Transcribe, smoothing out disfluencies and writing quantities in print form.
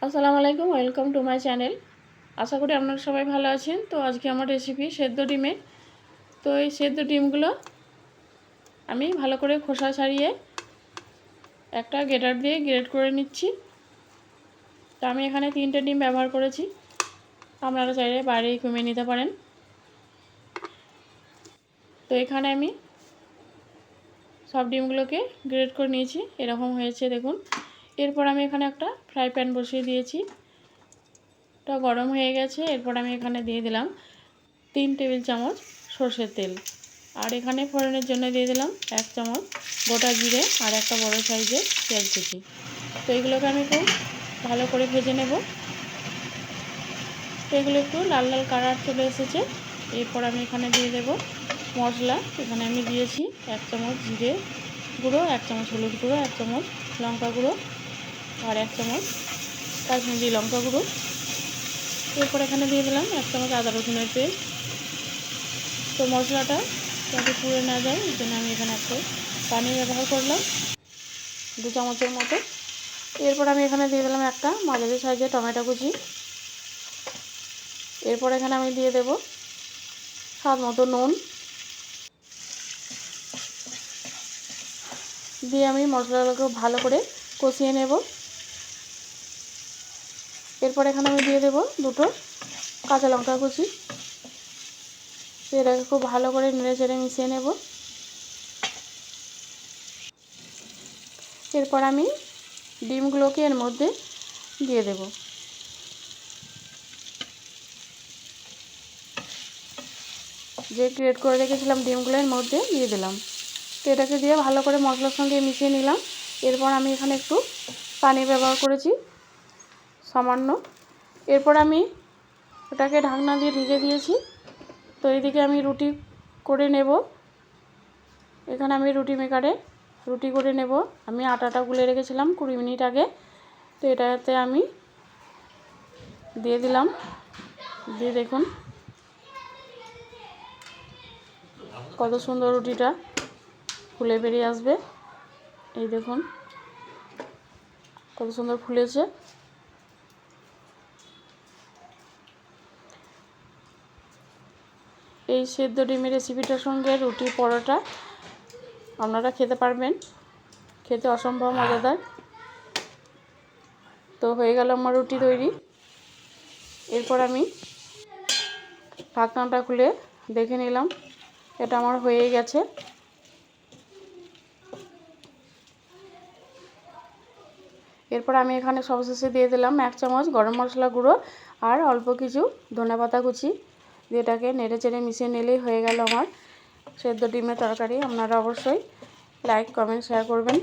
আসসালামু আলাইকুম, welcome to my channel. আশা করি আপনারা সবাই ভালো আছেন। তো আজকে আমার রেসিপি সেদ্ধ ডিমের। তো এই সেদ্ধ ডিমগুলো আমি ভালো করে খোসা ছাড়িয়ে একটা গ্রেটার দিয়ে গ্রেট করে নিচ্ছি। তো আমি এখানে 3টে ডিম ব্যবহার করেছি, আপনারা চাইলে বাইরেই কমিয়ে নিতে পারেন। তো এখানে আমি সব ডিমগুলোকে গ্রেট করে নিয়েছি, এরকম হয়েছে দেখুন। এরপর আমি এখানে একটা ফ্রাই প্যান বসিয়ে দিয়েছি, এটা গরম হয়ে গেছে। এরপর আমি এখানে দিয়ে দিলাম 3 টেবিল চামচ সরষের তেল, আর এখানে ফোড়নের জন্য দিয়ে দিলাম 1 চামচ গোটা জিরে আর একটা বড় সাইজের পেঁয়াজ কুচি। তো এগুলোকে আমি খুব ভালো করে ভেজে নেব। তো এগুলো একটু লাল লাল কালার চলে এসেছে। এরপর আমি এখানে দিয়ে দেব মশলা। এখানে আমি দিয়েছি 1 চামচ জিরে গুঁড়ো, 1 চামচ হলুদ গুঁড়ো, 1 চামচ লঙ্কা গুঁড়ো আর 1 চামচ কাশ্মীরি লঙ্কা গুঁড়ো। এরপর এখানে দিয়ে দিলাম 1 চামচ আদা রসুনের পেস্ট। তো মশলাটা যাতে পুড়ে না যায় এই জন্য আমি এখানে একটু পানি ব্যবহার করলাম 2 চামচের মতো। এরপর আমি এখানে দিয়ে দিলাম একটা মাঝারি সাইজের টমেটো কুচি। এরপর এখানে আমি দিয়ে দেব স্বাদ মতো নুন, দিয়ে আমি মশলাগুলোকে ভালো করে কষিয়ে নেব। এরপর এখানে আমি দিয়ে দেব 2টো কাঁচা লঙ্কা কুচি। এটাকে খুব ভালো করে নেড়ে চেড়ে মিশিয়ে নেব। এরপর আমি ডিমগুলোকে এর মধ্যে দিয়ে দেব। যে গ্রেট করে রেখেছিলাম ডিমগুলোর মধ্যে দিয়ে দিলাম। তো এটাকে দিয়ে ভালো করে মশলার সঙ্গে মিশিয়ে নিলাম। এরপর আমি এখানে একটু পানি ব্যবহার করেছি সামান্য। এরপর আমি ওটাকে ঢাকনা দিয়ে ঢেকে দিয়েছি। তো এইদিকে আমি রুটি করে নেব। এখানে আমি রুটি মেকারে রুটি করে নেব। আমি আটাটা গুলে রেখেছিলাম 20 মিনিট আগে। তো এটাতে আমি দিয়ে দিলাম, দিয়ে দেখুন কত সুন্দর রুটিটা ফুলে বেরিয়ে আসবে। এই দেখুন কত সুন্দর ফুলেছে। এই সেদ্ধ ডিমের রেসিপিটার সঙ্গে রুটি পরোটা আপনারা খেতে পারবেন, খেতে অসম্ভব মজাদার। তো হয়ে গেল আমার রুটি তৈরি। এরপর আমি ঢাকনাটা খুলে দেখে নিলাম, এটা আমার হয়ে গেছে। এরপর আমি এখানে সবশেষে দিয়ে দিলাম 1 চামচ গরম মশলা গুঁড়ো আর অল্প কিছু ধনেপাতা কুচি। যেটাকে নেড়ে চেড়ে মিশিয়ে নিলেই হয়ে গেল আমার সেদ্ধ ডিমের তরকারি। আপনারা অবশ্যই লাইক কমেন্ট শেয়ার করবেন।